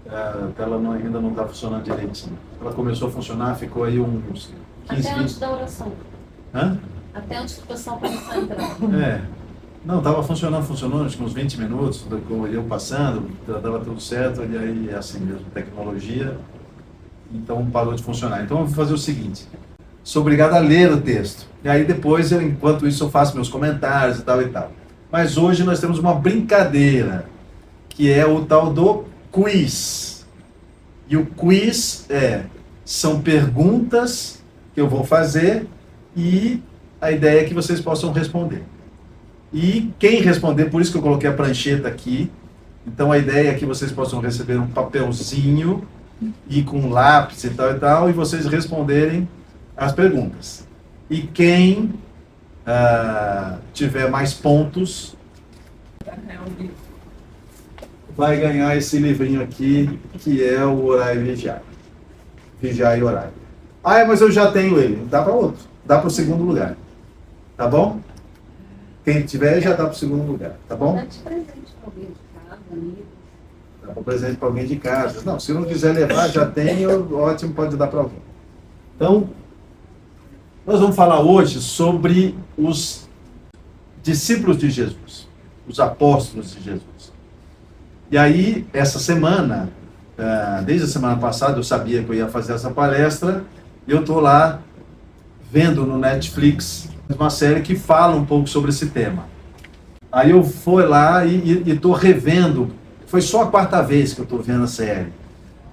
ela ainda não está funcionando direitinho. Ela começou a funcionar, ficou aí uns 15, Até 20... antes da oração. Hã? Até antes do pessoal começar a entrar. Não, estava funcionando, acho que uns 20 minutos, eu passando, dava tudo certo, e aí é assim mesmo, tecnologia, então parou de funcionar. Então eu vou fazer o seguinte, sou obrigado a ler o texto, e aí depois, enquanto isso, eu faço meus comentários e tal e tal. Mas hoje nós temos uma brincadeira, que é o tal do quiz. E o quiz são perguntas que eu vou fazer e a ideia é que vocês possam responder. E quem responder, por isso que eu coloquei a prancheta aqui, então a ideia é que vocês possam receber um papelzinho e com lápis e tal, e vocês responderem as perguntas. E quem tiver mais pontos vai ganhar esse livrinho aqui, que é o Orar e Vigiar. Vigiar e Orar. Mas eu já tenho ele. Dá para outro. Dá para o segundo lugar. Tá bom? Quem tiver já dá para o segundo lugar. Tá bom? Dá de presente para alguém de casa, amigo. Dá para presente para alguém de casa. Não, se não quiser levar, já tem, ótimo, pode dar para alguém. Então, nós vamos falar hoje sobre os discípulos de Jesus, os apóstolos de Jesus. E aí, essa semana, desde a semana passada, eu sabia que eu ia fazer essa palestra, e eu estou lá vendo no Netflix uma série que fala um pouco sobre esse tema. Aí eu fui lá e estou revendo, foi só a quarta vez que eu estou vendo a série,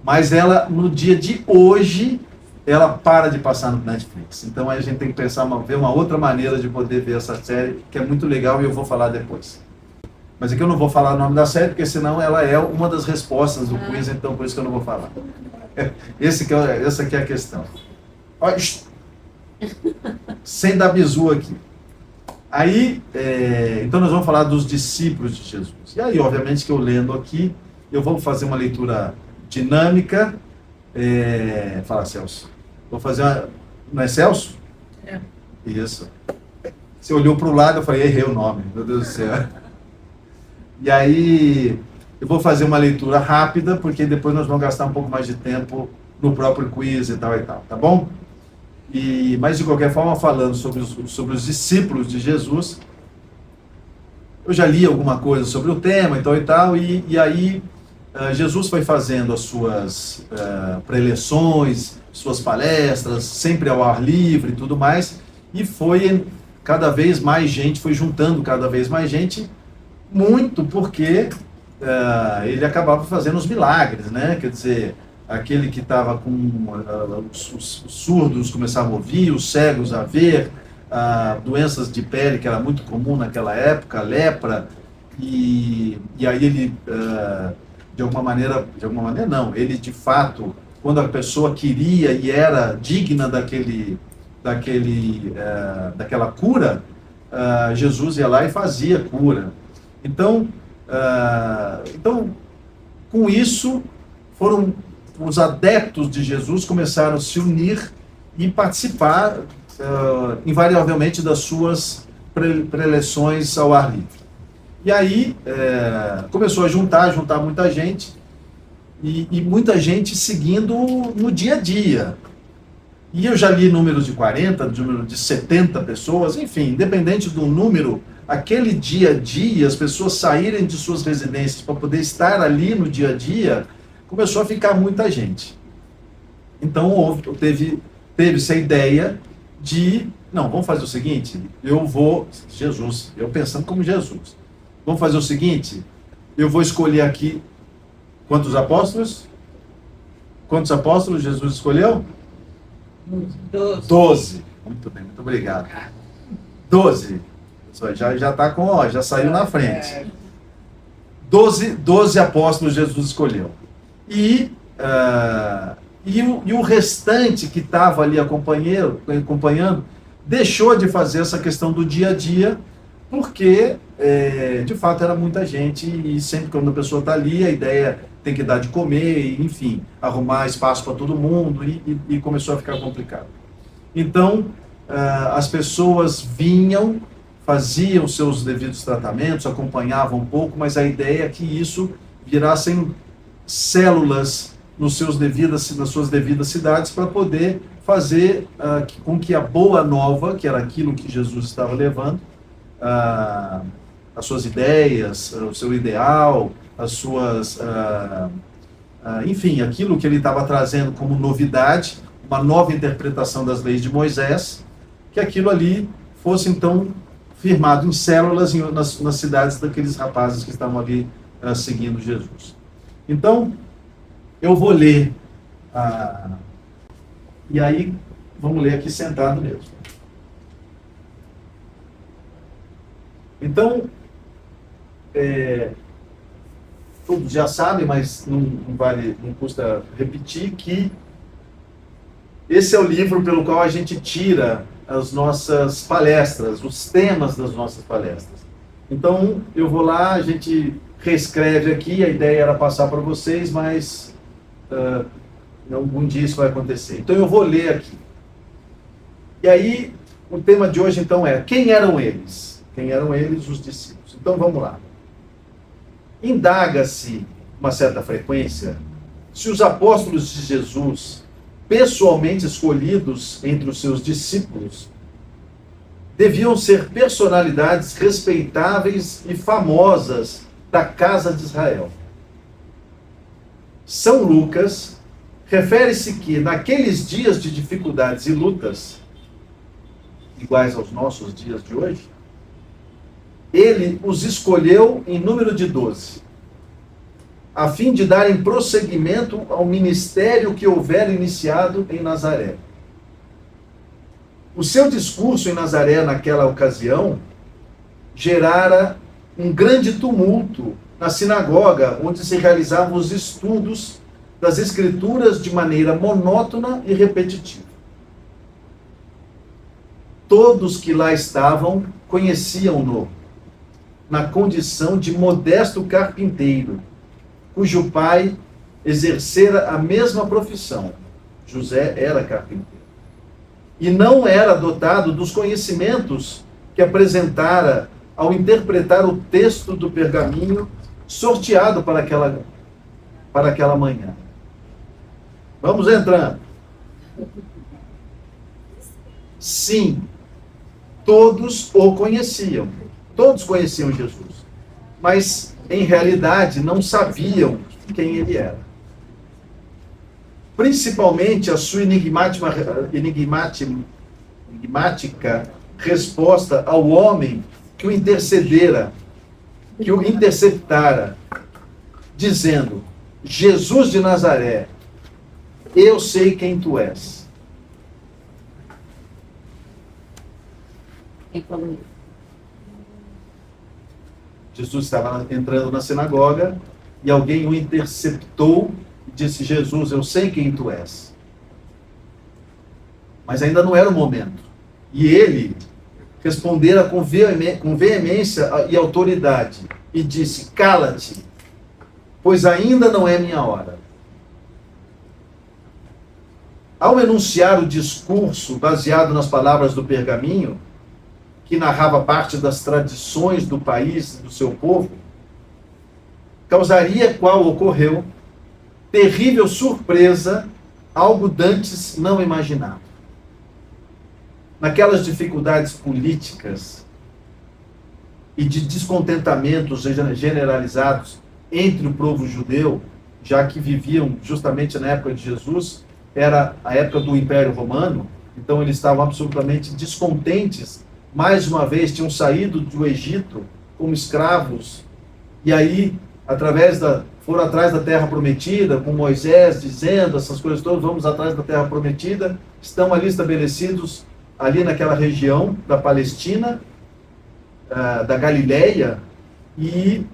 mas ela, no dia de hoje, ela para de passar no Netflix. Então aí a gente tem que pensar, ver uma outra maneira de poder ver essa série, que é muito legal e eu vou falar depois. Mas aqui eu não vou falar o nome da série, porque senão ela é uma das respostas do quiz, então por isso que eu não vou falar. Essa aqui é a questão. Ó, sem dar bizu aqui. Aí, então nós vamos falar dos discípulos de Jesus. E aí, obviamente, que eu lendo aqui, eu vou fazer uma leitura dinâmica. Fala, Celso. Vou fazer uma... Não é Celso? É. Isso. Você olhou para o lado, eu falei, errei o nome, meu Deus do céu. E aí, eu vou fazer uma leitura rápida, porque depois nós vamos gastar um pouco mais de tempo no próprio quiz e tal, tá bom? Mas, de qualquer forma, falando sobre os discípulos de Jesus, eu já li alguma coisa sobre o tema e tal, e aí Jesus foi fazendo as suas preleções, suas palestras, sempre ao ar livre e tudo mais, e foi cada vez mais gente, foi juntando cada vez mais gente, muito porque ele acabava fazendo os milagres, né? Quer dizer, aquele que estava com os surdos começavam a ouvir, os cegos a ver, doenças de pele que era muito comum naquela época, lepra, e aí ele, de alguma maneira não, ele de fato, quando a pessoa queria e era digna daquela cura, Jesus ia lá e fazia cura. Então, com isso, os adeptos de Jesus começaram a se unir e participar, invariavelmente, das suas preleções ao ar livre. E aí, começou a juntar muita gente, e muita gente seguindo no dia a dia. E eu já li números de 40, número de 70 pessoas, enfim, independente do número, aquele dia a dia, as pessoas saírem de suas residências para poder estar ali no dia a dia, começou a ficar muita gente. Então teve essa ideia de, não, vamos fazer o seguinte, eu pensando como Jesus, vamos fazer o seguinte, eu vou escolher aqui, quantos apóstolos? Quantos apóstolos Jesus escolheu? 12. Muito bem, muito obrigado. 12. Já está já saiu na frente. 12 apóstolos Jesus escolheu. E o restante que estava ali acompanhando deixou de fazer essa questão do dia a dia, porque de fato era muita gente, e sempre quando a pessoa está ali, a ideia tem que dar de comer, enfim, arrumar espaço para todo mundo, e começou a ficar complicado. Então, as pessoas vinham, faziam seus devidos tratamentos, acompanhavam um pouco, mas a ideia é que isso virassem células nas suas devidas cidades para poder fazer com que a boa nova, que era aquilo que Jesus estava levando, as suas ideias, o seu ideal, as suas... enfim, aquilo que ele estava trazendo como novidade, uma nova interpretação das leis de Moisés, que aquilo ali fosse então firmado em células nas cidades daqueles rapazes que estavam ali seguindo Jesus. Então, eu vou ler, e aí vamos ler aqui sentado mesmo. Então, todos já sabem, mas não custa repetir, que esse é o livro pelo qual a gente tira as nossas palestras, os temas das nossas palestras. Então, eu vou lá, a gente reescreve aqui, a ideia era passar para vocês, mas algum dia isso vai acontecer. Então, eu vou ler aqui. E aí, o tema de hoje, então, é: quem eram eles? Quem eram eles, os discípulos? Então, vamos lá. Indaga-se, uma certa frequência, se os apóstolos de Jesus, pessoalmente escolhidos entre os seus discípulos, deviam ser personalidades respeitáveis e famosas da casa de Israel. São Lucas refere-se que, naqueles dias de dificuldades e lutas, iguais aos nossos dias de hoje, ele os escolheu em número de 12, a fim de darem prosseguimento ao ministério que houvera iniciado em Nazaré. O seu discurso em Nazaré, naquela ocasião, gerara um grande tumulto na sinagoga, onde se realizavam os estudos das Escrituras de maneira monótona e repetitiva. Todos que lá estavam conheciam-no, na condição de modesto carpinteiro, cujo pai exercera a mesma profissão. José era carpinteiro. E não era dotado dos conhecimentos que apresentara ao interpretar o texto do pergaminho sorteado para aquela manhã. Vamos entrando. Sim, todos o conheciam. Todos conheciam Jesus. Mas, em realidade, não sabiam quem ele era. Principalmente a sua enigmática resposta ao homem que o interceptara, dizendo: Jesus de Nazaré, eu sei quem tu és. Quem falou isso? Jesus estava entrando na sinagoga e alguém o interceptou e disse: Jesus, eu sei quem tu és. Mas ainda não era o momento. E ele respondera com veemência e autoridade e disse: cala-te, pois ainda não é minha hora. Ao enunciar o discurso baseado nas palavras do pergaminho, que narrava parte das tradições do país e do seu povo, causaria, qual ocorreu, terrível surpresa, algo dantes não imaginado. Naquelas dificuldades políticas e de descontentamentos generalizados entre o povo judeu, já que viviam justamente na época de Jesus, era a época do Império Romano, então eles estavam absolutamente descontentes. Mais uma vez, tinham saído do Egito como escravos, e aí, foram atrás da terra prometida, com Moisés dizendo essas coisas todas: vamos atrás da terra prometida. Estão ali estabelecidos, ali naquela região da Palestina, da Galileia e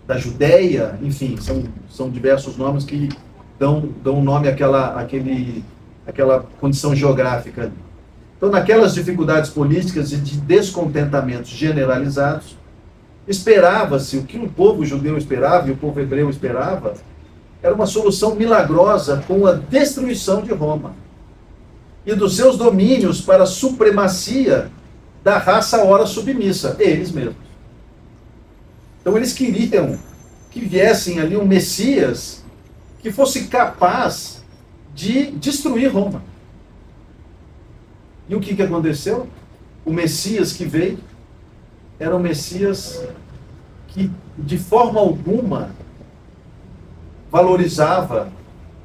da Judéia, enfim, são diversos nomes que dão nome àquela condição geográfica ali. Então, naquelas dificuldades políticas e de descontentamentos generalizados, esperava-se, o que o povo judeu esperava e o povo hebreu esperava, era uma solução milagrosa com a destruição de Roma e dos seus domínios para a supremacia da raça ora submissa, eles mesmos. Então, eles queriam que viessem ali um Messias que fosse capaz de destruir Roma. E o que aconteceu? O Messias que veio era um Messias que, de forma alguma, valorizava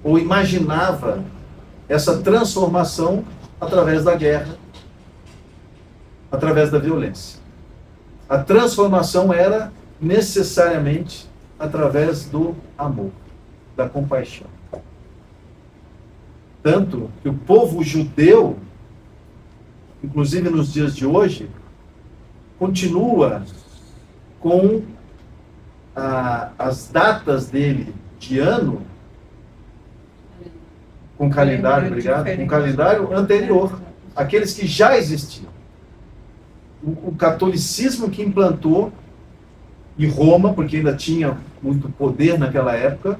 ou imaginava essa transformação através da guerra, através da violência. A transformação era necessariamente através do amor, da compaixão. Tanto que o povo judeu, inclusive nos dias de hoje, continua com as datas dele de ano, com calendário, obrigado, com calendário anterior, aqueles que já existiam. O catolicismo que implantou, e Roma, porque ainda tinha muito poder naquela época,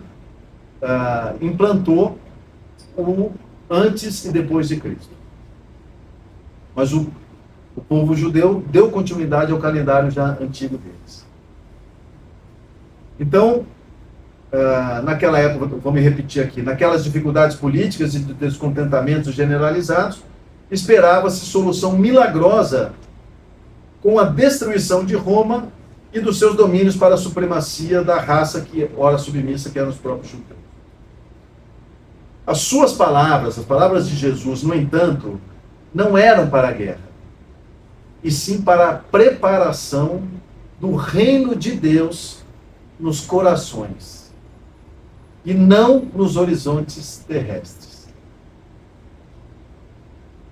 implantou o antes e depois de Cristo. Mas o povo judeu deu continuidade ao calendário já antigo deles. Então, naquela época, vou me repetir aqui, naquelas dificuldades políticas e descontentamentos generalizados, esperava-se solução milagrosa com a destruição de Roma e dos seus domínios para a supremacia da raça que ora submissa, que eram os próprios judeus. As suas palavras, as palavras de Jesus, no entanto, não eram para a guerra, e sim para a preparação do reino de Deus nos corações, e não nos horizontes terrestres.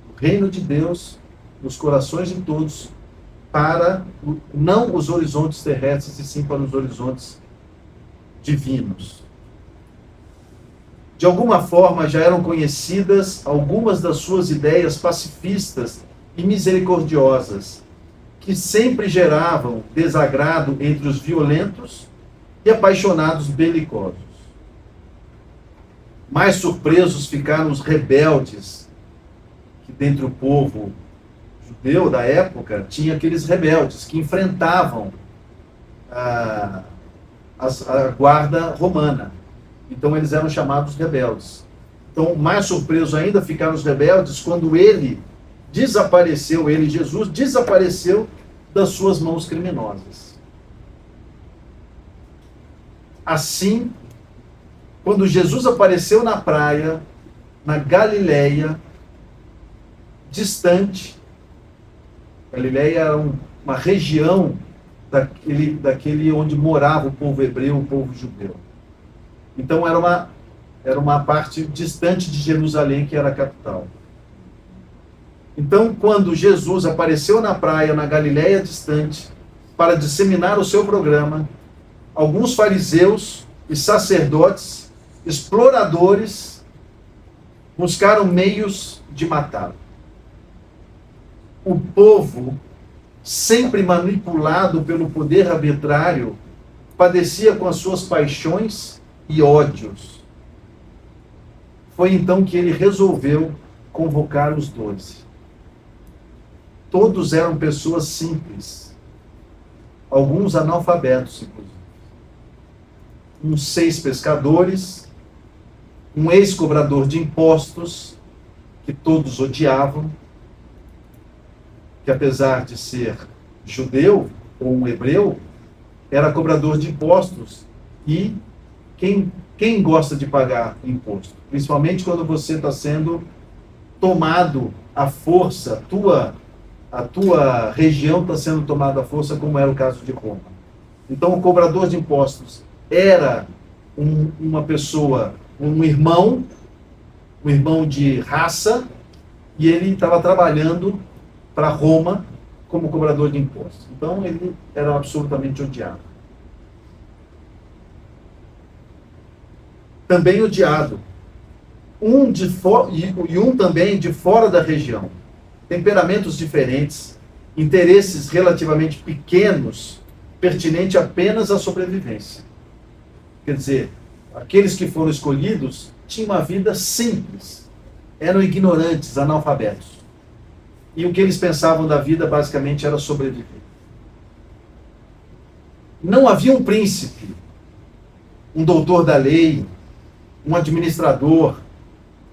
O reino de Deus nos corações de todos, para não os horizontes terrestres, e sim para os horizontes divinos. De alguma forma já eram conhecidas algumas das suas ideias pacifistas e misericordiosas, que sempre geravam desagrado entre os violentos e apaixonados belicosos. Mais surpresos ficaram os rebeldes, que dentre o povo judeu da época, tinha aqueles rebeldes que enfrentavam a guarda romana. Então eles eram chamados rebeldes. Então, mais surpresos ainda ficaram os rebeldes quando ele, Jesus, desapareceu das suas mãos criminosas. Assim, quando Jesus apareceu na praia, na Galileia, distante, Galileia era uma região daquele onde morava o povo hebreu, o povo judeu. Então era uma parte distante de Jerusalém, que era a capital. Então, quando Jesus apareceu na praia, na Galileia distante, para disseminar o seu programa, alguns fariseus e sacerdotes, exploradores, buscaram meios de matá-lo. O povo, sempre manipulado pelo poder arbitrário, padecia com as suas paixões e ódios. Foi então que ele resolveu convocar os 12. Todos eram pessoas simples, alguns analfabetos, inclusive. Uns 6 pescadores, um ex-cobrador de impostos, que todos odiavam, que apesar de ser judeu ou um hebreu, era cobrador de impostos. E quem gosta de pagar imposto? Principalmente quando você está sendo tomado à força, a tua região está sendo tomada à força, como era o caso de Roma. Então, o cobrador de impostos era uma pessoa, um irmão de raça, e ele estava trabalhando para Roma como cobrador de impostos. Então, ele era absolutamente odiado. Também odiado. Um também de fora da região. Temperamentos diferentes, interesses relativamente pequenos, pertinente apenas à sobrevivência. Quer dizer, aqueles que foram escolhidos tinham uma vida simples, eram ignorantes, analfabetos. E o que eles pensavam da vida basicamente era sobreviver. Não havia um príncipe um doutor da lei, um administrador,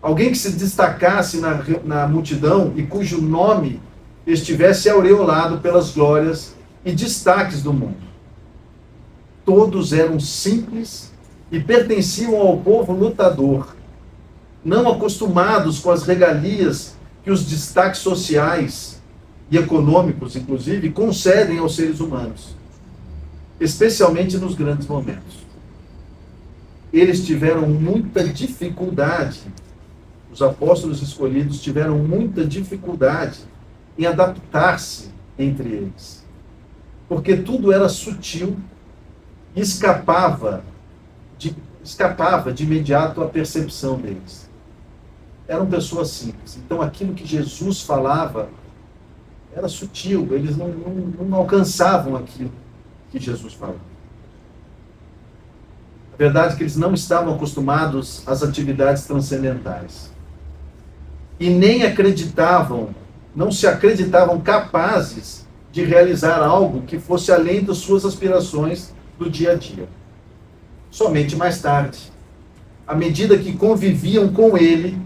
alguém que se destacasse na multidão e cujo nome estivesse aureolado pelas glórias e destaques do mundo. Todos eram simples e pertenciam ao povo lutador, não acostumados com as regalias que os destaques sociais e econômicos, inclusive, concedem aos seres humanos, especialmente nos grandes momentos. Eles tiveram muita dificuldade, os apóstolos escolhidos tiveram muita dificuldade em adaptar-se entre eles, porque tudo era sutil e escapava de imediato à percepção deles. Eram pessoas simples. Então aquilo que Jesus falava era sutil, eles não alcançavam aquilo que Jesus falava. A verdade é que eles não estavam acostumados às atividades transcendentais. E nem não se acreditavam capazes de realizar algo que fosse além das suas aspirações do dia a dia. Somente mais tarde, à medida que conviviam com ele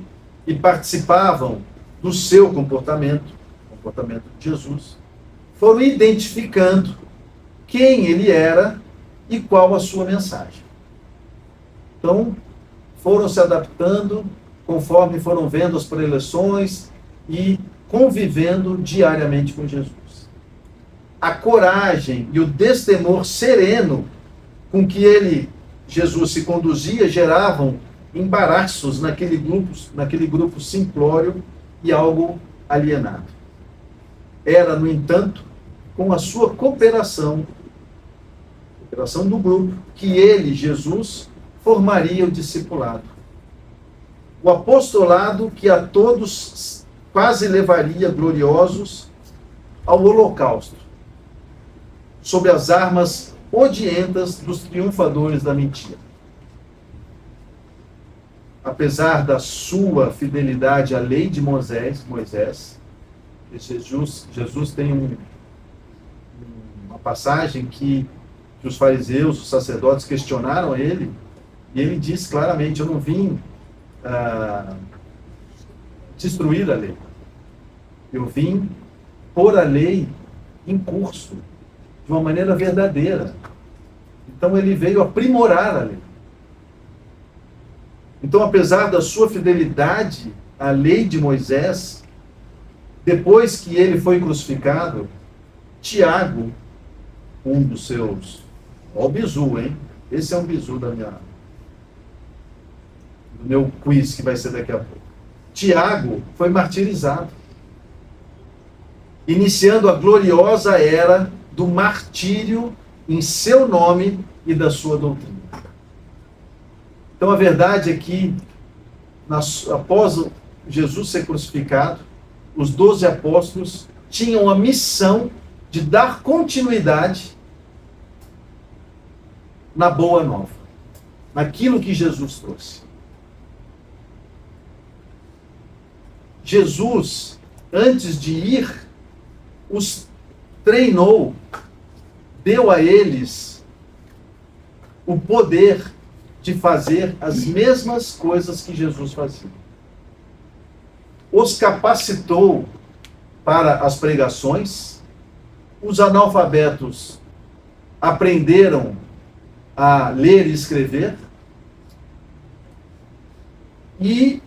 e participavam do seu comportamento de Jesus, foram identificando quem ele era e qual a sua mensagem. Então, foram se adaptando conforme foram vendo as preleções e convivendo diariamente com Jesus. A coragem e o destemor sereno com que Jesus se conduzia, geravam embaraços naquele grupo simplório e algo alienado. Era, no entanto, com a sua cooperação do grupo, que ele, Jesus, formaria o discipulado. O apostolado que a todos quase levaria gloriosos ao holocausto, sob as armas odientas dos triunfadores da mentira. Apesar da sua fidelidade à lei de Moisés, Jesus tem uma passagem que os fariseus, os sacerdotes questionaram ele, e ele diz claramente: eu não vim destruir a lei, eu vim pôr a lei em curso, de uma maneira verdadeira. Então ele veio aprimorar a lei. Então, apesar da sua fidelidade à lei de Moisés, depois que ele foi crucificado, Tiago, um dos seus... Ó, o bizu, hein? Esse é um bizu do meu quiz, que vai ser daqui a pouco. Tiago foi martirizado, iniciando a gloriosa era do martírio em seu nome e da sua doutrina. Então a verdade é que, após Jesus ser crucificado, os 12 apóstolos tinham a missão de dar continuidade na boa nova, naquilo que Jesus trouxe. Jesus, antes de ir, os treinou, deu a eles o poder de fazer as mesmas coisas que Jesus fazia. Os capacitou para as pregações, os analfabetos aprenderam a ler e escrever, e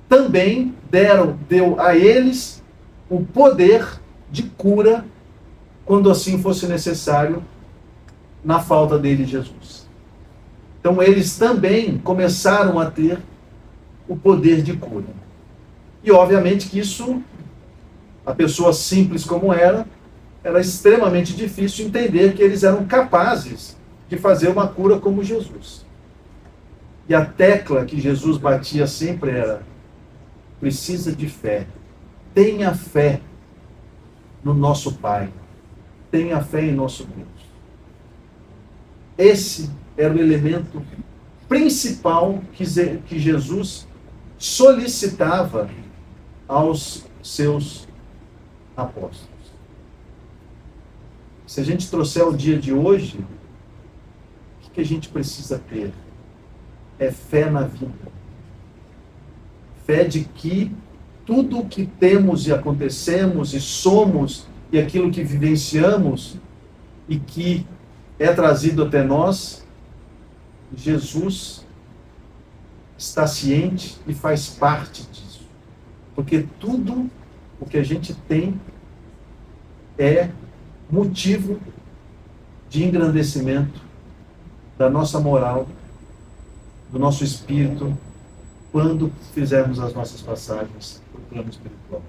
também deu a eles o poder de cura, quando assim fosse necessário, na falta dele, Jesus. Então eles também começaram a ter o poder de cura. E obviamente que isso, a pessoa simples como era extremamente difícil entender que eles eram capazes de fazer uma cura como Jesus. E a tecla que Jesus batia sempre era: precisa de fé. Tenha fé no nosso Pai. Tenha fé em nosso Deus. Esse era o elemento principal que Jesus solicitava aos seus apóstolos. Se a gente trouxer ao dia de hoje, o que a gente precisa ter? é fé na vida. Fé de que tudo o que temos e acontecemos e somos e aquilo que vivenciamos e que é trazido até nós, Jesus está ciente e faz parte disso. Porque tudo o que a gente tem é motivo de engrandecimento da nossa moral, do nosso espírito, quando fizermos as nossas passagens para o plano espiritual.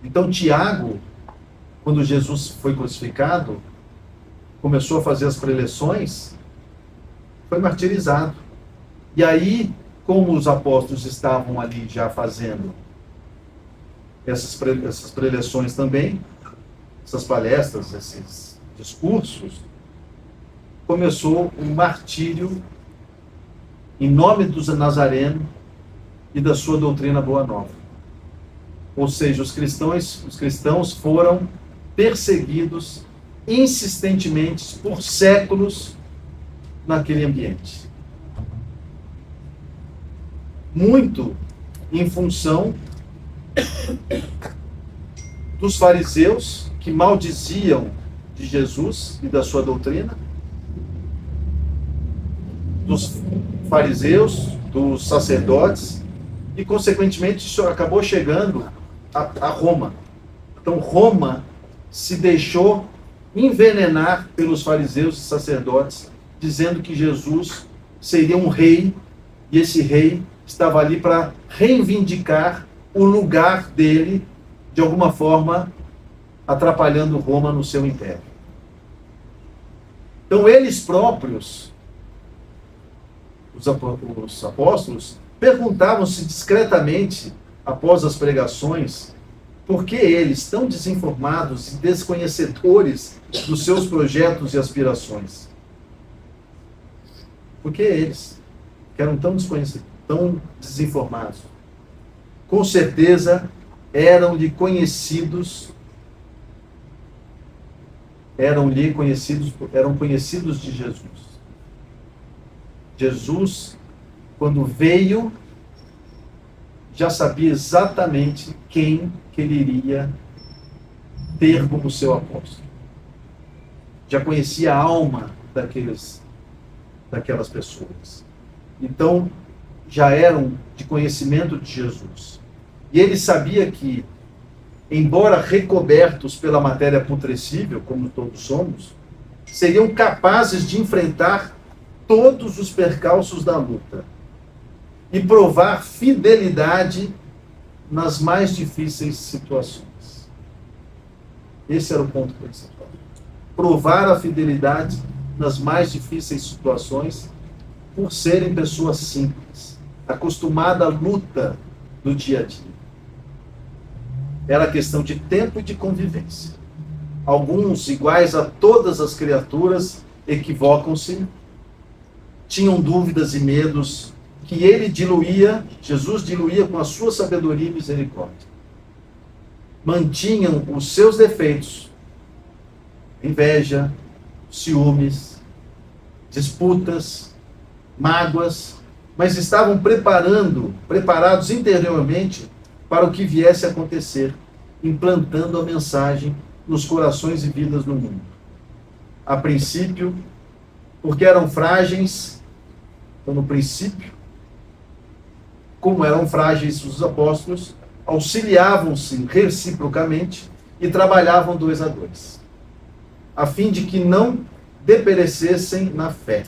Então, Tiago, quando Jesus foi crucificado, começou a fazer as preleções, foi martirizado. E aí, como os apóstolos estavam ali já fazendo essas preleções também, essas palestras, esses discursos, começou um martírio em nome do Nazareno e da sua doutrina Boa Nova. Ou seja, os cristãos foram perseguidos insistentemente por séculos naquele ambiente. Muito em função dos fariseus que maldiziam de Jesus e da sua doutrina, dos fariseus, dos sacerdotes, e consequentemente isso acabou chegando a Roma. Então Roma se deixou envenenar pelos fariseus e sacerdotes, dizendo que Jesus seria um rei, e esse rei estava ali para reivindicar o lugar dele, de alguma forma atrapalhando Roma no seu império. Então eles próprios, os apóstolos, perguntavam-se discretamente, após as pregações, por que eles, tão desinformados e desconhecedores dos seus projetos e aspirações? Por que eles, que eram tão desconhecidos, tão desinformados? Com certeza eram conhecidos de Jesus. Jesus, quando veio, já sabia exatamente quem que ele iria ter como seu apóstolo. Já conhecia a alma daquelas pessoas. Então, já eram de conhecimento de Jesus. E ele sabia que, embora recobertos pela matéria putrescível, como todos somos, seriam capazes de enfrentar todos os percalços da luta e provar fidelidade nas mais difíceis situações. Esse era o ponto principal. Provar a fidelidade nas mais difíceis situações por serem pessoas simples, acostumadas à luta do dia a dia. Era questão de tempo e de convivência. Alguns, iguais a todas as criaturas, equivocam-se, tinham dúvidas e medos que Jesus diluía com a sua sabedoria e misericórdia. Mantinham os seus defeitos, inveja, ciúmes, disputas, mágoas, mas estavam preparados interiormente para o que viesse a acontecer, implantando a mensagem nos corações e vidas do mundo. A princípio, porque eram frágeis, então no princípio, como eram frágeis os apóstolos, auxiliavam-se reciprocamente e trabalhavam 2 a 2, a fim de que não deperecessem na fé.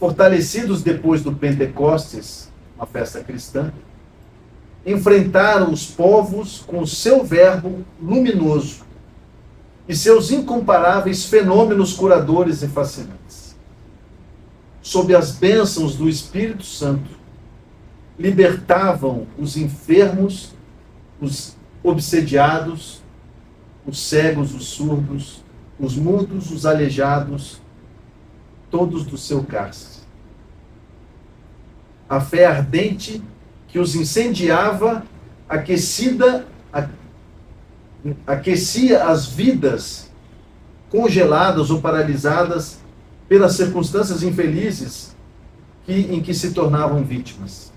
Fortalecidos depois do Pentecostes, uma festa cristã, enfrentaram os povos com o seu verbo luminoso e seus incomparáveis fenômenos curadores e fascinantes. Sob as bênçãos do Espírito Santo, libertavam os enfermos, os obsediados, os cegos, os surdos, os mudos, os aleijados, todos do seu cárcere. A fé ardente que os incendiava, aquecia as vidas congeladas ou paralisadas pelas circunstâncias infelizes em que se tornavam vítimas.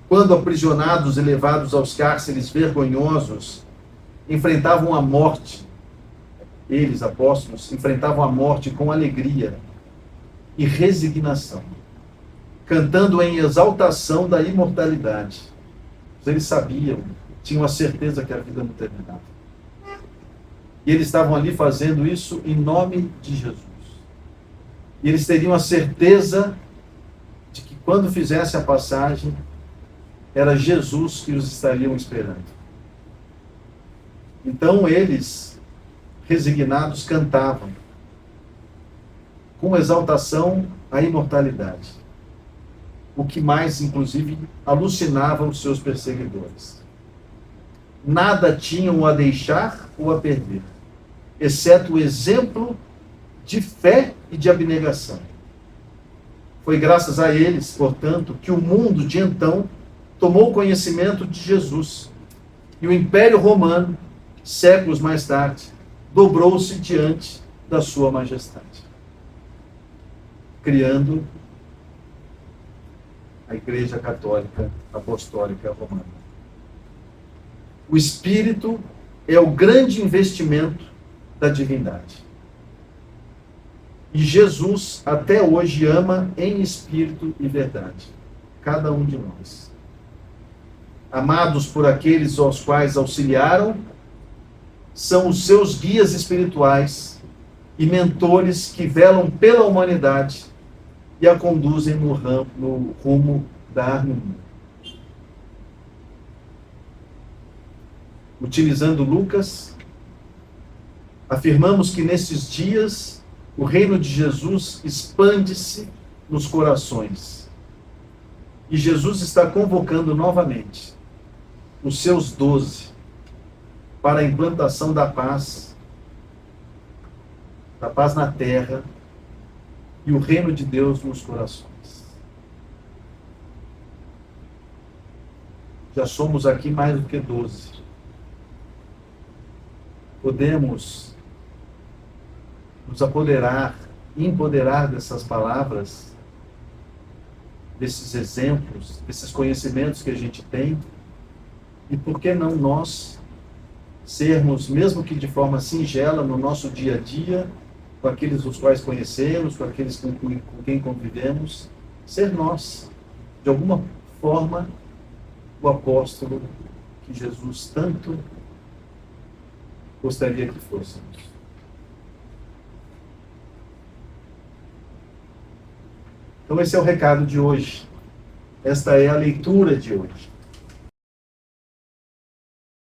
Quando aprisionados e levados aos cárceres vergonhosos, enfrentavam a morte, eles, apóstolos, enfrentavam a morte com alegria e resignação, cantando em exaltação da imortalidade. Eles sabiam, tinham a certeza que a vida não terminava. E eles estavam ali fazendo isso em nome de Jesus. E eles teriam a certeza de que quando fizesse a passagem, era Jesus que os estariam esperando. Então eles, resignados, cantavam com exaltação a imortalidade, o que mais, inclusive, alucinava os seus perseguidores. Nada tinham a deixar ou a perder, exceto o exemplo de fé e de abnegação. Foi graças a eles, portanto, que o mundo de então tomou conhecimento de Jesus. E o Império Romano, séculos mais tarde, dobrou-se diante da sua majestade, criando a Igreja Católica Apostólica Romana. O Espírito é o grande investimento da divindade. E Jesus, até hoje, ama em espírito e verdade cada um de nós. Amados por aqueles aos quais auxiliaram, são os seus guias espirituais e mentores que velam pela humanidade e a conduzem no rumo da harmonia. Utilizando Lucas, afirmamos que nesses dias o reino de Jesus expande-se nos corações. E Jesus está convocando novamente os seus 12 para a implantação da paz na terra e o reino de Deus nos corações. Já somos aqui mais do que 12. Podemos nos apoderar, empoderar dessas palavras, desses exemplos, desses conhecimentos que a gente tem, e por que não nós sermos, mesmo que de forma singela, no nosso dia a dia, com aqueles os quais conhecemos, com aqueles com quem convivemos, ser nós, de alguma forma, o apóstolo que Jesus tanto gostaria que fôssemos. Então esse é o recado de hoje. Esta é a leitura de hoje.